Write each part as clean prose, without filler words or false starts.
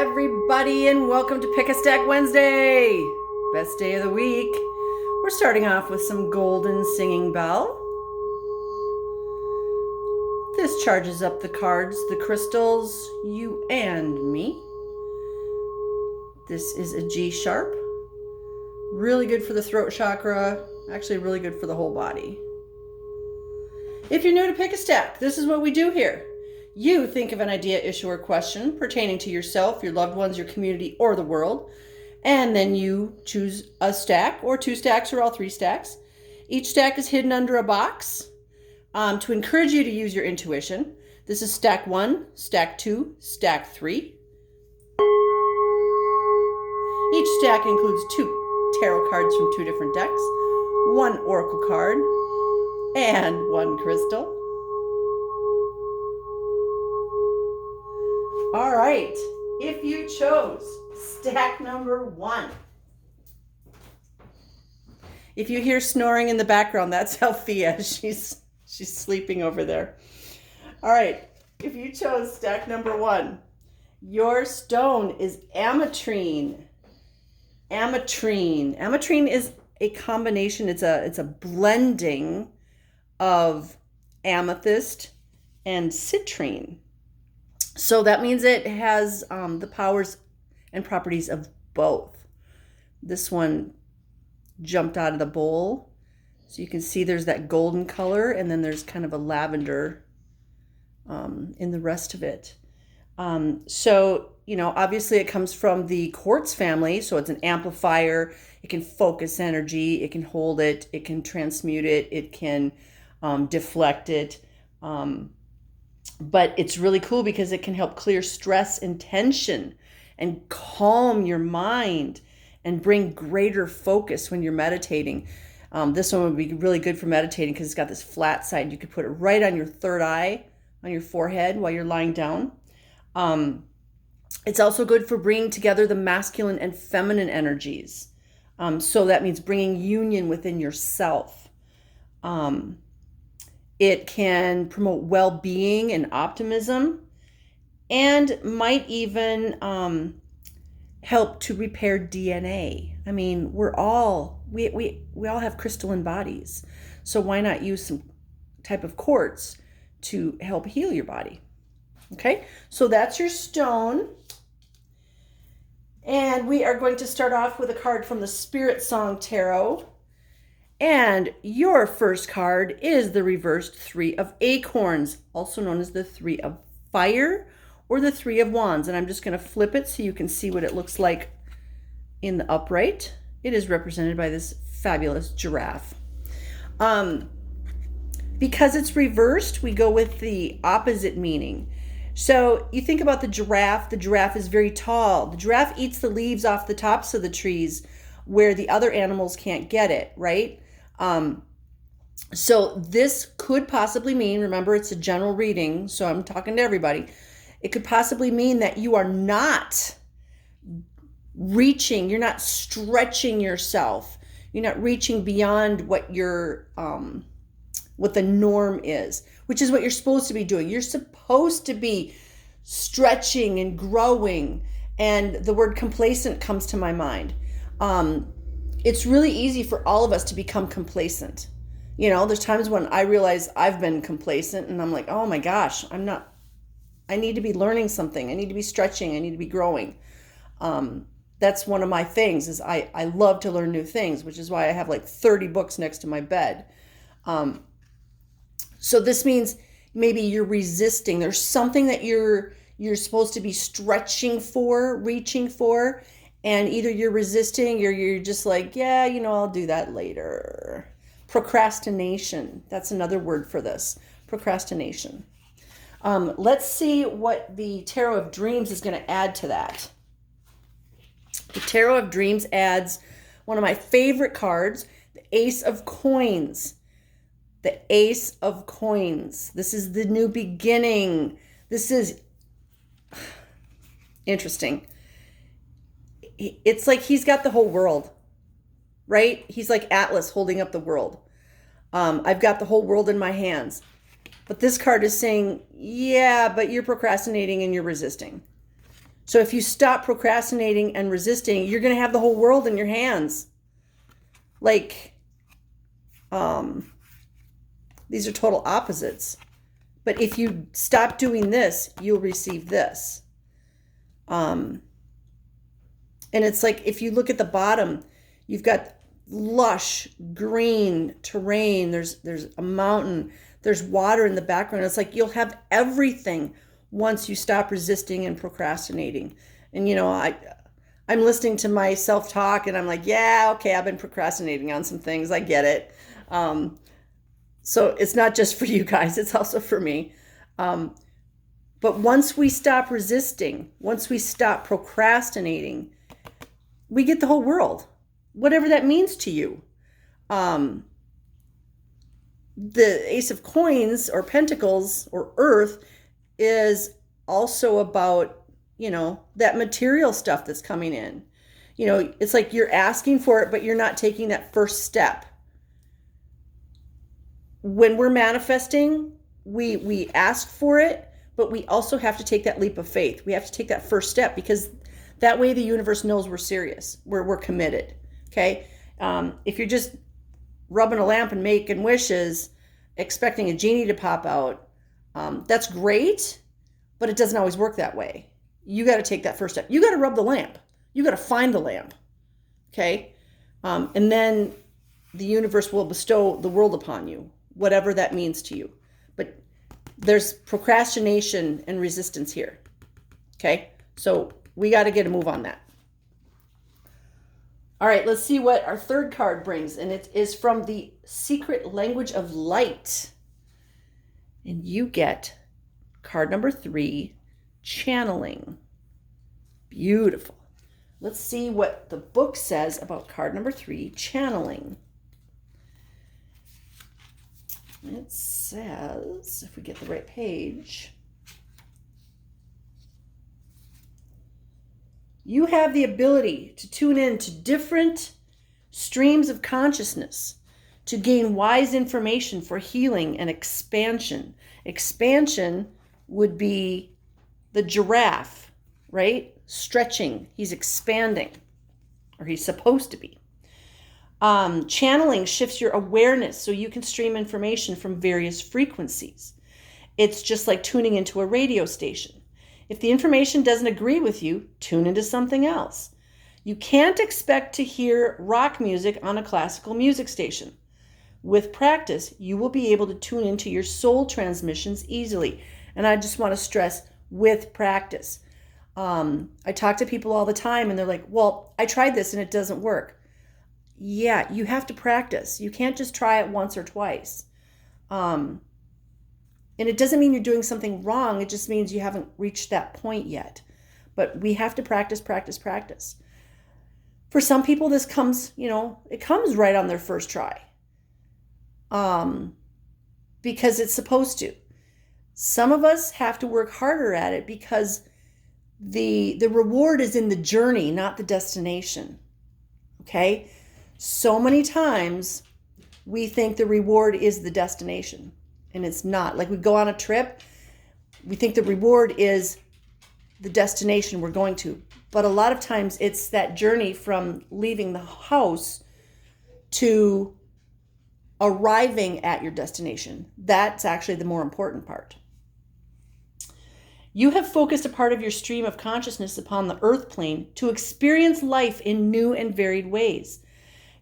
everybody, and welcome to Pick a Stack Wednesday. Best day of the week. We're starting off with some Golden Singing Bell. This charges up the cards, the crystals, you and me. This is a G sharp. Really good for the throat chakra. Actually really good for the whole body. If you're new to Pick a Stack, this is what we do here. You think of an idea, issue, or question pertaining to yourself, your loved ones, your community, or the world, and then you choose a stack, or two stacks, or all three stacks. Each stack is hidden under a box to encourage you to use your intuition. This is stack 1, stack 2, stack 3. Each stack includes 2 tarot cards from 2 different decks, 1 oracle card, and 1 crystal. All right, if you chose stack number 1. If you hear snoring in the background, that's Althea. She's sleeping over there. All right, if you chose stack number 1, your stone is ametrine. Ametrine. Ametrine is a combination, it's a blending of amethyst and citrine. So that means it has the powers and properties of both. This one jumped out of the bowl. So you can see there's that golden color, and then there's kind of a lavender in the rest of it. So, you know, obviously it comes from the quartz family. So it's an amplifier. It can focus energy. It can hold it. It can transmute it. It can deflect it. But it's really cool because it can help clear stress and tension and calm your mind and bring greater focus when you're meditating. This one would be really good for meditating because it's got this flat side. You could put it right on your third eye, on your forehead while you're lying down. It's also good for bringing together the masculine and feminine energies. So that means bringing union within yourself. It can promote well-being and optimism, and might even help to repair DNA. I mean, we all have crystalline bodies, so why not use some type of quartz to help heal your body? Okay, so that's your stone. And we are going to start off with a card from the Spirit Song Tarot. And your first card is the reversed 3 of Acorns, also known as the 3 of Fire or the 3 of Wands. And I'm just going to flip it so you can see what it looks like in the upright. It is represented by this fabulous giraffe. Because it's reversed, we go with the opposite meaning. So you think about the giraffe is very tall. The giraffe eats the leaves off the tops of the trees where the other animals can't get it, right? So this could possibly mean, remember it's a general reading, so I'm talking to everybody. It could possibly mean that you are not reaching, you're not stretching yourself. You're not reaching beyond what what the norm is, which is what you're supposed to be doing. You're supposed to be stretching and growing. And the word complacent comes to my mind. It's really easy for all of us to become complacent. You know, there's times when I realize I've been complacent and I'm like, oh my gosh, I need to be learning something. I need to be stretching. I need to be growing. That's one of my things is I love to learn new things, which is why I have like 30 books next to my bed. So this means maybe you're resisting. There's something that you're supposed to be stretching for, reaching for, and either you're resisting or you're just like, yeah, you know, I'll do that later. Procrastination. That's another word for this. Procrastination. Let's see what the Tarot of Dreams is going to add to that. The Tarot of Dreams adds one of my favorite cards, the Ace of Coins. The Ace of Coins. This is the new beginning. This is interesting. It's like he's got the whole world, right? He's like Atlas holding up the world. I've got the whole world in my hands. But this card is saying, yeah, but you're procrastinating and you're resisting. So if you stop procrastinating and resisting, you're going to have the whole world in your hands. Like, these are total opposites. But if you stop doing this, you'll receive this. And it's like, if you look at the bottom, you've got lush green terrain. There's a mountain. There's water in the background. It's like you'll have everything once you stop resisting and procrastinating. And I'm listening to my self-talk and I'm like, yeah, okay, I've been procrastinating on some things. I get it. So it's not just for you guys, it's also for me. But once we stop resisting, once we stop procrastinating, we get the whole world, whatever that means to you. The Ace of Coins or Pentacles or Earth is also about, that material stuff that's coming in. It's like you're asking for it, but you're not taking that first step. When we're manifesting, we ask for it, but we also have to take that leap of faith. We have to take that first step, because that way the universe knows we're serious, we're committed. Okay. If you're just rubbing a lamp and making wishes, expecting a genie to pop out, that's great, but it doesn't always work that way. You got to take that first step. You got to rub the lamp. You got to find the lamp. Okay. And then the universe will bestow the world upon you, whatever that means to you. But there's procrastination and resistance here. Okay. So we got to get a move on that. All right, let's see what our third card brings. And it is from the Secret Language of Light. And you get card number 3, Channeling. Beautiful. Let's see what the book says about card number 3, Channeling. It says, if we get the right page, you have the ability to tune in to different streams of consciousness to gain wise information for healing and expansion. Expansion would be the giraffe, right? Stretching. He's expanding, or he's supposed to be. Channeling shifts your awareness so you can stream information from various frequencies. It's just like tuning into a radio station. If the information doesn't agree with you, tune into something else. You can't expect to hear rock music on a classical music station. With practice, you will be able to tune into your soul transmissions easily. And I just want to stress, with practice. I talk to people all the time and they're like, well, I tried this and it doesn't work. Yeah, you have to practice. You can't just try it once or twice. And it doesn't mean you're doing something wrong. It just means you haven't reached that point yet. But we have to practice, practice, practice. For some people, this comes, it comes right on their first try. Because it's supposed to. Some of us have to work harder at it because the reward is in the journey, not the destination. Okay? So many times we think the reward is the destination. And it's not. Like we go on a trip, we think the reward is the destination we're going to. But a lot of times it's that journey from leaving the house to arriving at your destination. That's actually the more important part. You have focused a part of your stream of consciousness upon the earth plane to experience life in new and varied ways.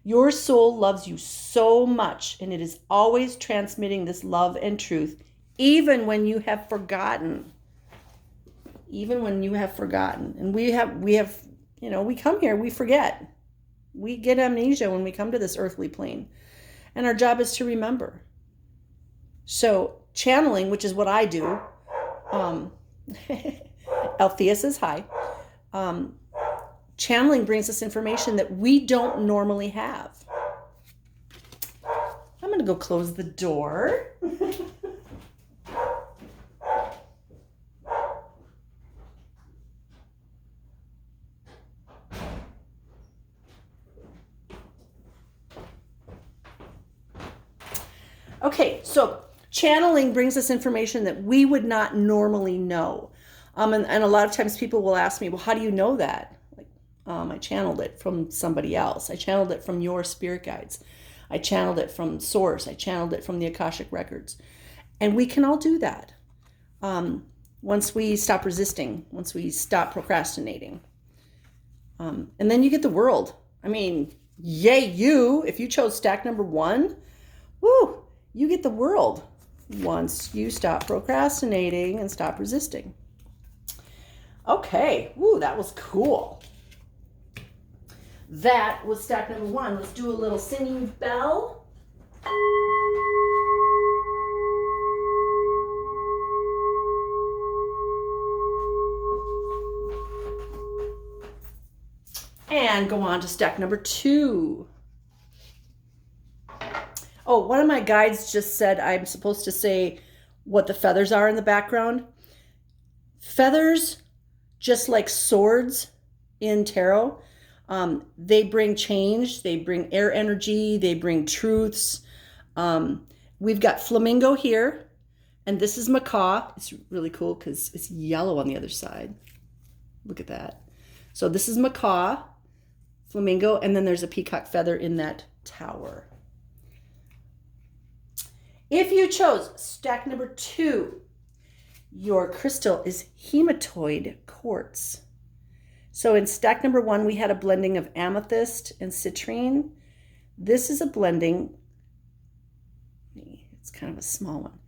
Your soul loves you so much, and it is always transmitting this love and truth, even when you have forgotten. Even when you have forgotten. And we have, we come here, we forget. We get amnesia when we come to this earthly plane. And our job is to remember. So channeling, which is what I do, Althea says hi. Channeling brings us information that we don't normally have. I'm going to go close the door. Okay, so channeling brings us information that we would not normally know. And a lot of times people will ask me, well, how do you know that? Like, I channeled it from somebody else. I channeled it from your spirit guides. I channeled it from Source. I channeled it from the Akashic Records. And we can all do that. Once we stop resisting, once we stop procrastinating. And then you get the world. I mean, yay you, if you chose stack number 1, woo, you get the world once you stop procrastinating and stop resisting. Okay, woo, that was cool. That was stack number 1. Let's do a little singing bell. And go on to stack number 2. Oh, one of my guides just said I'm supposed to say what the feathers are in the background. Feathers, just like swords in tarot, they bring change, they bring air energy, they bring truths. We've got flamingo here, and this is macaw. It's really cool because it's yellow on the other side. Look at that. So this is macaw, flamingo, and then there's a peacock feather in that tower. If you chose stack number 2, your crystal is hematoid quartz. So in stack number 1, we had a blending of amethyst and citrine. This is a blending, it's kind of a small one.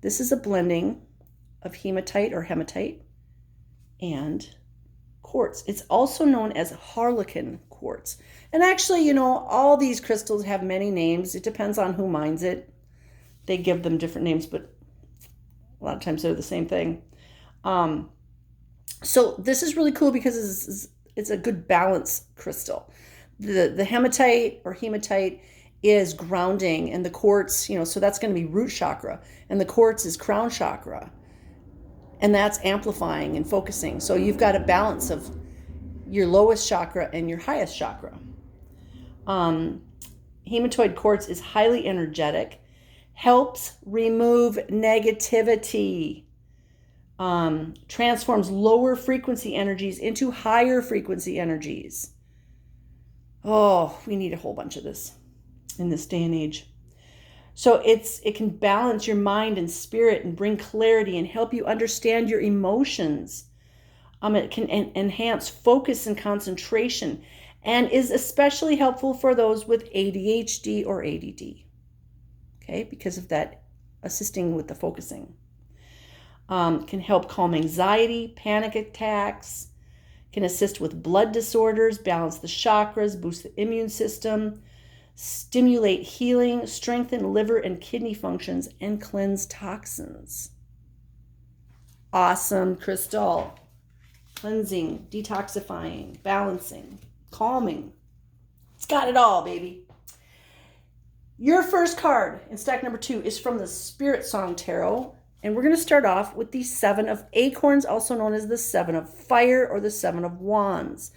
This is a blending of hematite or hematite and quartz. It's also known as harlequin quartz. And actually, you know, all these crystals have many names. It depends on who mines it. They give them different names, but a lot of times they're the same thing. So this is really cool because it's a good balance crystal. The hematite or hematite is grounding, and the quartz, you know, so that's going to be root chakra, and the quartz is crown chakra, and that's amplifying and focusing. So you've got a balance of your lowest chakra and your highest chakra. Hematoid quartz is highly energetic, helps remove negativity, transforms lower frequency energies into higher frequency energies. Oh, we need a whole bunch of this in this day and age. So it can balance your mind and spirit and bring clarity and help you understand your emotions. It can enhance focus and concentration, and is especially helpful for those with ADHD or ADD. Okay, because of that, assisting with the focusing. Can help calm anxiety, panic attacks, can assist with blood disorders, balance the chakras, boost the immune system, stimulate healing, strengthen liver and kidney functions, and cleanse toxins. Awesome crystal. Cleansing, detoxifying, balancing, calming. It's got it all, baby. Your first card in stack number 2 is from the Spirit Song Tarot. And we're going to start off with the 7 of Acorns, also known as the 7 of Fire or the 7 of Wands.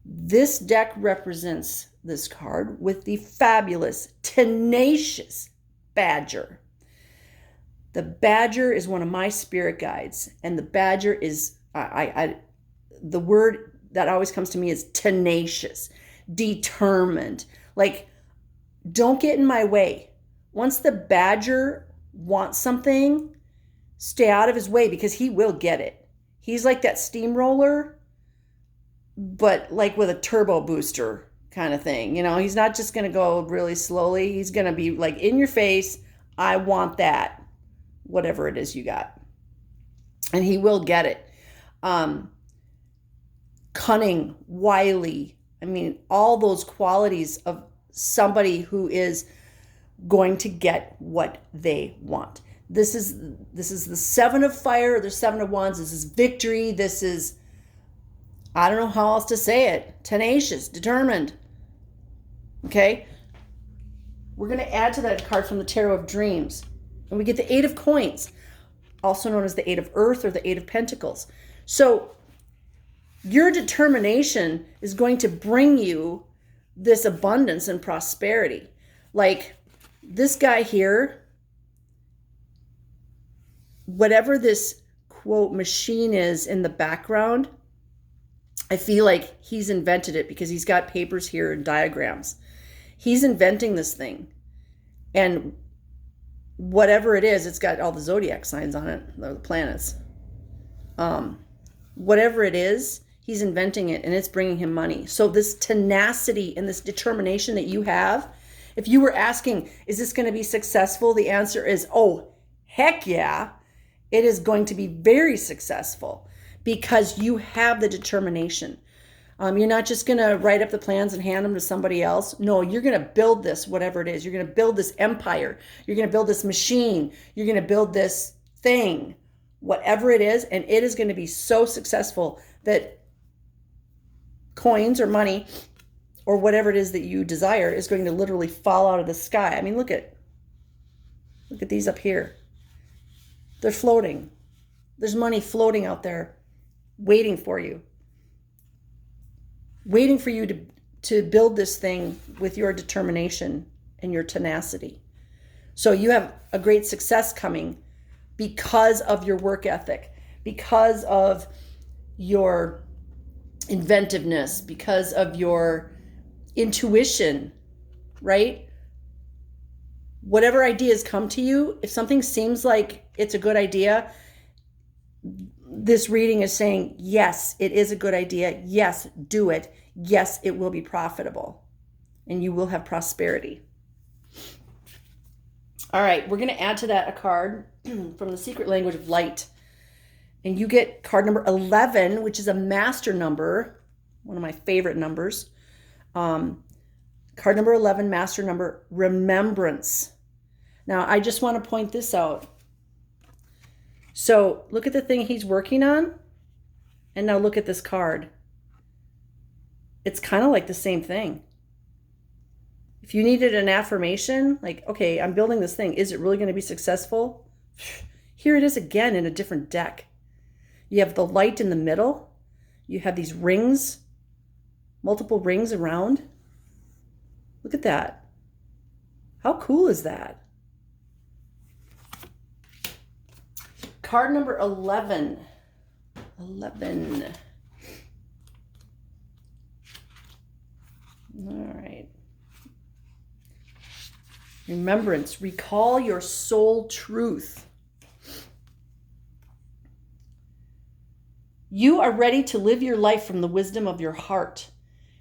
This deck represents this card with the fabulous, tenacious Badger. The Badger is one of my spirit guides, and the Badger is, the word that always comes to me is tenacious, determined. Like, don't get in my way. Once the Badger wants something, stay out of his way because he will get it. He's like that steamroller, but like with a turbo booster kind of thing. You know, he's not just going to go really slowly. He's going to be like in your face. I want that, whatever it is you got. And he will get it. Cunning, wily. I mean, all those qualities of somebody who is going to get what they want. This is the 7 of Fire or the 7 of Wands. This is victory. This is, I don't know how else to say it, tenacious, determined. Okay? We're going to add to that card from the Tarot of Dreams. And we get the 8 of Coins, also known as the 8 of Earth or the 8 of Pentacles. So your determination is going to bring you this abundance and prosperity. Like this guy here, whatever this quote machine is in the background, I feel like he's invented it because he's got papers here and diagrams. He's inventing this thing. And whatever it is, it's got all the zodiac signs on it, the planets. Whatever it is, he's inventing it and it's bringing him money. So this tenacity and this determination that you have, if you were asking, is this going to be successful? The answer is, oh, heck yeah. It is going to be very successful because you have the determination. You're not just going to write up the plans and hand them to somebody else. No, you're going to build this, whatever it is. You're going to build this empire. You're going to build this machine. You're going to build this thing, whatever it is. And it is going to be so successful that coins or money or whatever it is that you desire is going to literally fall out of the sky. I mean, look at these up here. They're floating. There's money floating out there waiting for you. Waiting for you to build this thing with your determination and your tenacity. So you have a great success coming because of your work ethic, because of your inventiveness, because of your intuition, right? Whatever ideas come to you, if something seems like it's a good idea, this reading is saying, yes, it is a good idea. Yes, do it. Yes, it will be profitable and you will have prosperity. All right, we're going to add to that a card from the Secret Language of Light. And you get card number 11, which is a master number, one of my favorite numbers. Card number 11, master number, remembrance. Now, I just want to point this out. So look at the thing he's working on. And now look at this card. It's kind of like the same thing. If you needed an affirmation, like, okay, I'm building this thing. Is it really going to be successful? Here it is again in a different deck. You have the light in the middle. You have these rings, multiple rings around. Look at that. How cool is that? Card number 11. 11. All right. Remembrance. Recall your soul truth. You are ready to live your life from the wisdom of your heart.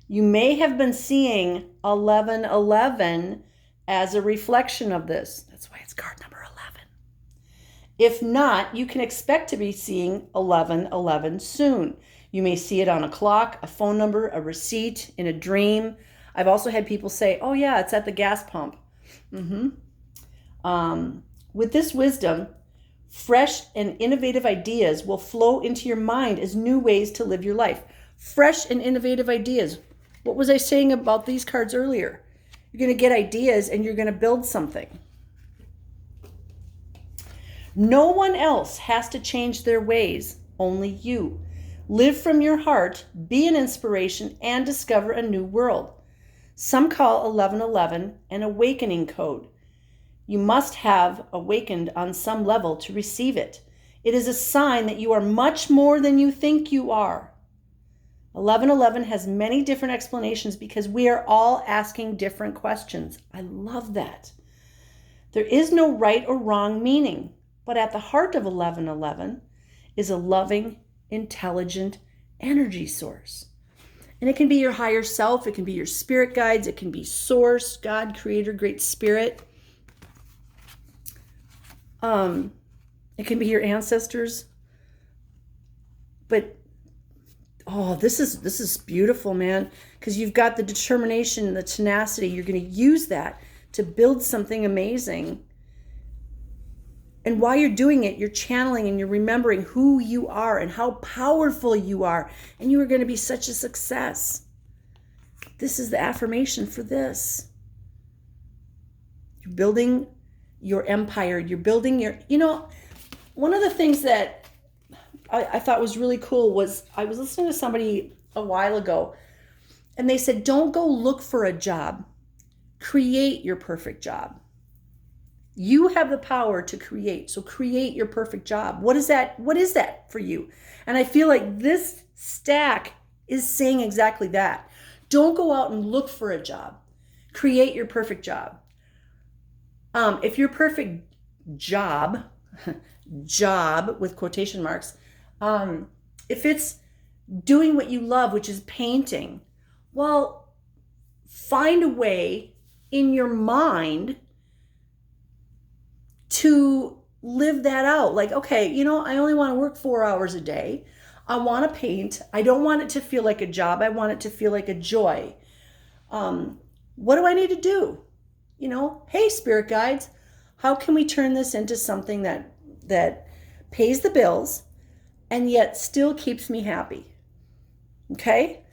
You may have been seeing 1111 as a reflection of this. That's why it's card number 11. If not, you can expect to be seeing 1111 soon. You may see it on a clock, a phone number, a receipt, in a dream. I've also had people say, oh yeah, it's at the gas pump. With this wisdom, fresh and innovative ideas will flow into your mind as new ways to live your life. Fresh and innovative ideas. What was I saying about these cards earlier? You're going to get ideas and you're going to build something. No one else has to change their ways, only you. Live from your heart, be an inspiration, and discover a new world. Some call 1111 an awakening code. You must have awakened on some level to receive it. It is a sign that you are much more than you think you are. 1111 has many different explanations because we are all asking different questions. I love that. There is no right or wrong meaning, but at the heart of 1111 is a loving, intelligent energy source. And it can be your higher self, it can be your spirit guides, it can be source, God, creator, great spirit. It can be your ancestors. But this is beautiful, man, because you've got the determination, the tenacity. You're going to use that to build something amazing. And while you're doing it, you're channeling and you're remembering who you are and how powerful you are. And you are going to be such a success. This is the affirmation for this. You're building your empire. You're building your, one of the things that I thought was really cool was I was listening to somebody a while ago and they said, don't go look for a job. Create your perfect job. You have the power to create. So create your perfect job. What is that? What is that for you? And I feel like this stack is saying exactly that. Don't go out and look for a job. Create your perfect job. If your perfect job, job with quotation marks, if it's doing what you love, which is painting, well, find a way in your mind to live that out. Like, okay, I only want to work 4 hours a day. I want to paint. I don't want it to feel like a job. I want it to feel like a joy. What do I need to do? Hey, spirit guides, how can we turn this into something that pays the bills and yet still keeps me happy? Okay?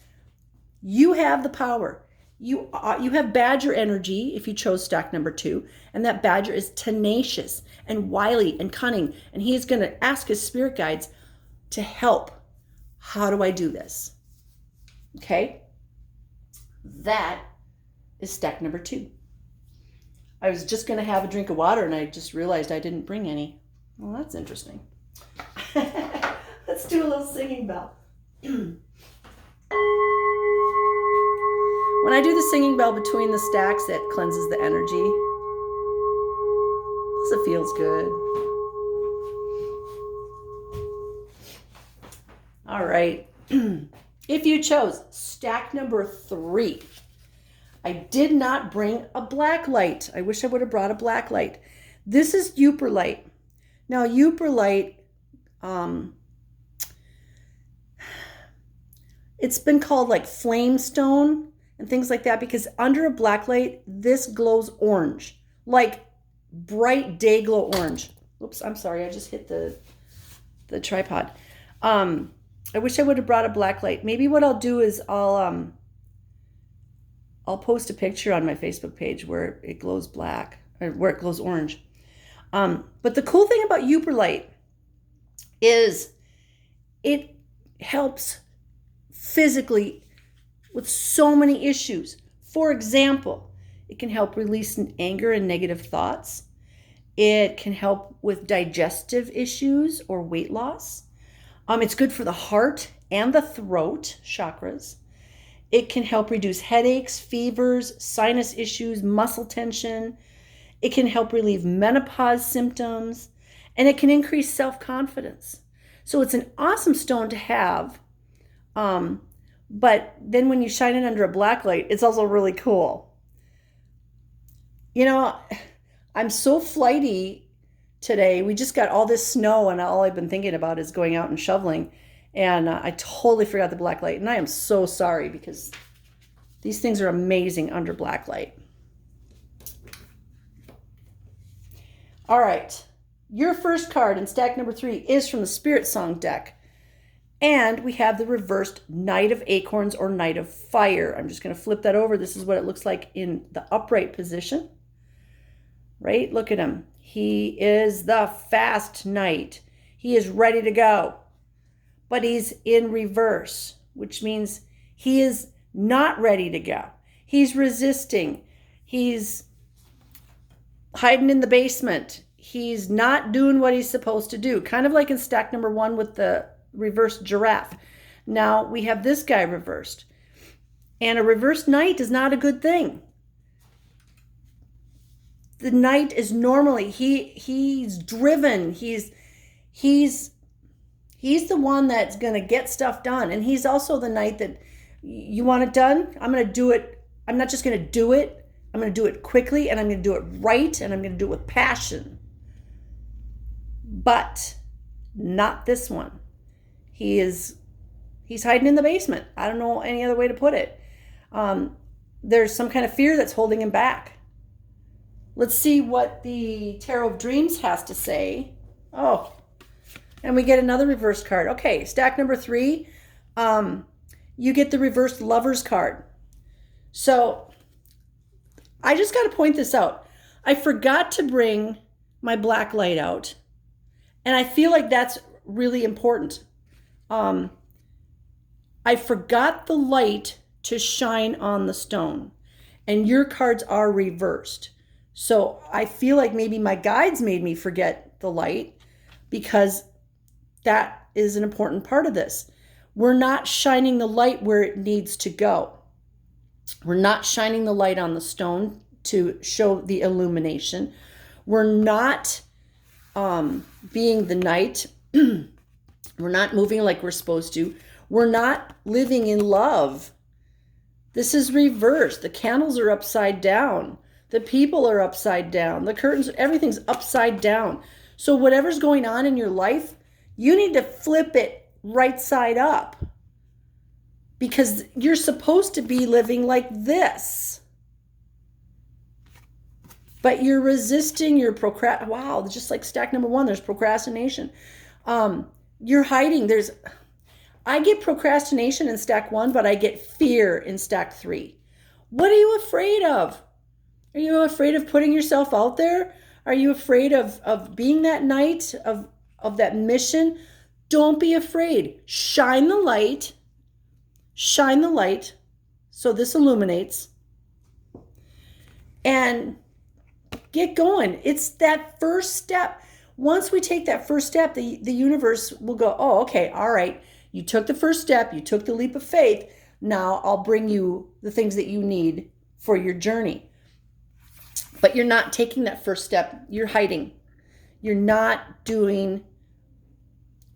You have the power. You have Badger energy if you chose stack number 2, and that Badger is tenacious and wily and cunning, and he is going to ask his spirit guides to help. How do I do this? Okay? That is stack number 2. I was just going to have a drink of water and I just realized I didn't bring any. Well, that's interesting. Let's do a little singing bell. When I do the singing bell between the stacks, it cleanses the energy. Plus it feels good. All right. If you chose stack number 3, I did not bring a black light. I wish I would have brought a black light. This is Ypperlite. Now, Ypperlite, it's been called like flame stone and things like that because under a black light, this glows orange, like bright day glow orange. Oops, I'm sorry. I just hit the tripod. I wish I would have brought a black light. Maybe what I'll do is I'll post a picture on my Facebook page where it glows black or where it glows orange. But the cool thing about Ypperlite is it helps physically with so many issues. For example, it can help release anger and negative thoughts. It can help with digestive issues or weight loss. It's good for the heart and the throat chakras. It can help reduce headaches, fevers, sinus issues, muscle tension. It can help relieve menopause symptoms, and it can increase self-confidence. So it's an awesome stone to have. But then when you shine it under a black light, it's also really cool. I'm so flighty today. We just got all this snow, and all I've been thinking about is going out and shoveling. And I totally forgot the black light. And I am so sorry because these things are amazing under black light. All right. Your first card in stack number 3 is from the Spirit Song deck. And we have the reversed Knight of Acorns or Knight of Fire. I'm just going to flip that over. This is what it looks like in the upright position. Right? Look at him. He is the fast knight. He is ready to go. But he's in reverse, which means he is not ready to go. He's resisting. He's hiding in the basement. He's not doing what he's supposed to do. Kind of like in stack number 1 with the reversed giraffe. Now we have this guy reversed. And a reversed knight is not a good thing. The knight is normally, he's driven. He's the one that's going to get stuff done. And he's also the knight that you want it done. I'm going to do it. I'm not just going to do it. I'm going to do it quickly, and I'm going to do it right, and I'm going to do it with passion. But not this one. He's hiding in the basement. I don't know any other way to put it. There's some kind of fear that's holding him back. Let's see what the Tarot of Dreams has to say. Oh, and we get another reverse card. Okay, stack number 3, you get the reversed Lovers card. So I just got to point this out. I forgot to bring my black light out, and I feel like that's really important. I forgot the light to shine on the stone, and your cards are reversed. So I feel like maybe my guides made me forget the light because that is an important part of this. We're not shining the light where it needs to go. We're not shining the light on the stone to show the illumination. We're not being the night. We're not moving like we're supposed to. We're not living in love. This is reversed. The candles are upside down. The people are upside down. The curtains, everything's upside down. So whatever's going on in your life, you need to flip it right side up. Because you're supposed to be living like this. But you're resisting your wow, just like stack number 1, there's procrastination. You're hiding. I get procrastination in stack 1, but I get fear in stack 3. What are you afraid of? Are you afraid of putting yourself out there? Are you afraid of being that knight, of that mission? Don't be afraid. Shine the light. Shine the light so this illuminates. And get going. It's that first step. Once we take that first step, the universe will go, oh, okay, all right. You took the first step. You took the leap of faith. Now I'll bring you the things that you need for your journey. But you're not taking that first step. You're hiding. You're not doing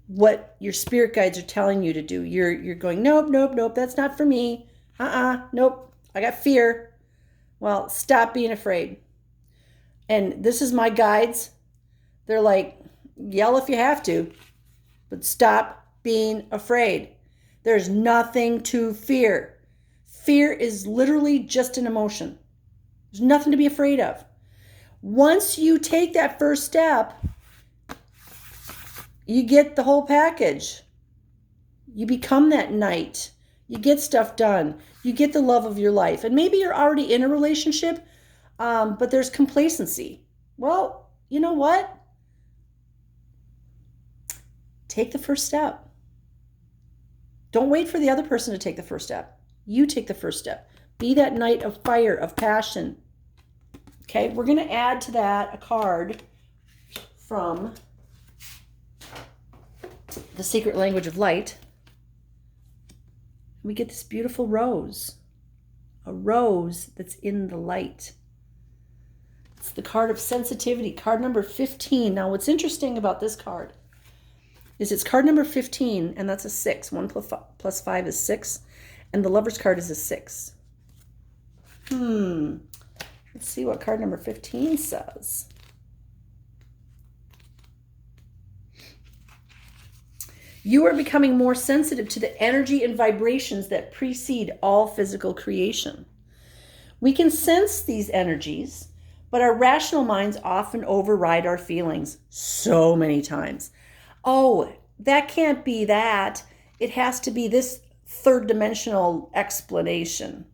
what your spirit guides are telling you to do. You're going, nope, that's not for me. Nope, I got fear. Well, stop being afraid. And this is my guides. They're like, yell if you have to, but stop being afraid. There's nothing to fear. Fear is literally just an emotion. There's nothing to be afraid of. Once you take that first step, you get the whole package. You become that knight. You get stuff done. You get the love of your life. And maybe you're already in a relationship, but there's complacency. Well, you know what? Take the first step. Don't wait for the other person to take the first step. You take the first step. Be that knight of fire, of passion. Okay, we're going to add to that a card from The Secret Language of Light. We get this beautiful rose. A rose that's in the light. It's the card of sensitivity, card number 15. Now, what's interesting about this card is it's card number 15, and that's a 6. 1 plus 5 is 6, and the Lover's card is a 6. Let's see what card number 15 says. You are becoming more sensitive to the energy and vibrations that precede all physical creation. We can sense these energies, but our rational minds often override our feelings so many times. Oh, that can't be that. It has to be this third dimensional explanation.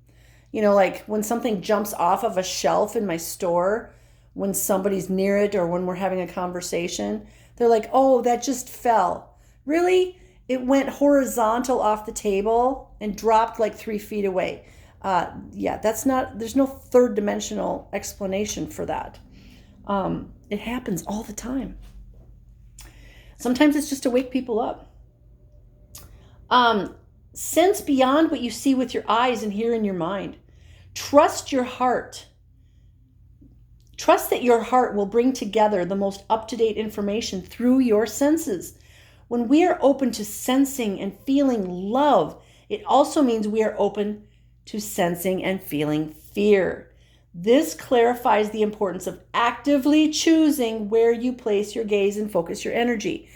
You know, like when something jumps off of a shelf in my store, when somebody's near it or when we're having a conversation, they're like, oh, that just fell. Really? It went horizontal off the table and dropped like 3 feet away. Yeah, there's no third dimensional explanation for that. It happens all the time. Sometimes it's just to wake people up. Sense beyond what you see with your eyes and hear in your mind. Trust your heart. Trust that your heart will bring together the most up-to-date information through your senses. When we are open to sensing and feeling love, it also means we are open to sensing and feeling fear. This clarifies the importance of actively choosing where you place your gaze and focus your energy.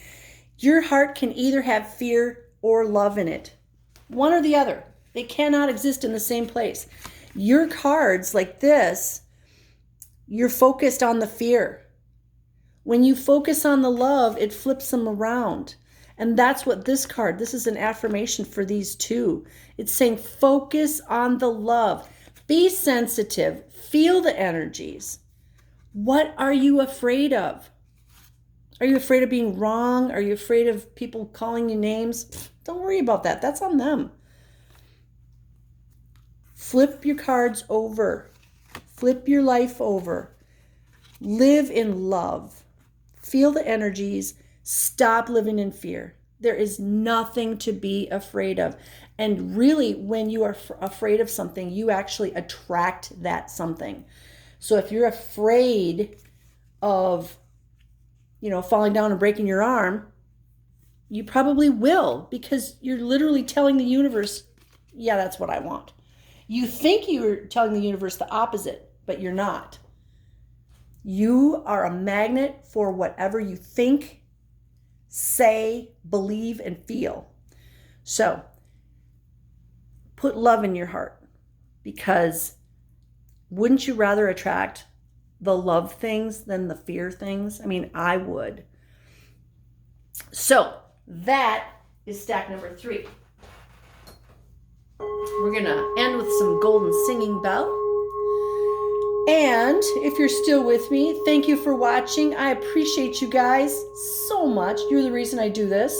Your heart can either have fear or love in it. One or the other. They cannot exist in the same place. Your cards like this, you're focused on the fear. When you focus on the love, it flips them around. And that's what this is an affirmation for these two. It's saying focus on the love. Be sensitive. Feel the energies. What are you afraid of? Are you afraid of being wrong? Are you afraid of people calling you names? Don't worry about that. That's on them. Flip your cards over. Flip your life over. Live in love. Feel the energies. Stop living in fear. There is nothing to be afraid of. And really, when you are afraid of something, you actually attract that something. So if you're afraid of, falling down and breaking your arm, you probably will, because you're literally telling the universe, yeah, that's what I want. You think you're telling the universe the opposite, but you're not. You are a magnet for whatever you think, say, believe, and feel. So put love in your heart, because wouldn't you rather attract the love things than the fear things? I mean, I would. So that is stack number 3. We're going to end with some golden singing bell. And if you're still with me, thank you for watching. I appreciate you guys so much. You're the reason I do this.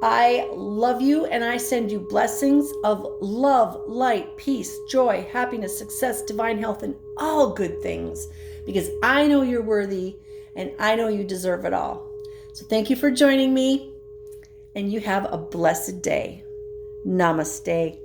I love you, and I send you blessings of love, light, peace, joy, happiness, success, divine health, and all good things, because I know you're worthy and I know you deserve it all. So thank you for joining me, and you have a blessed day. Namaste.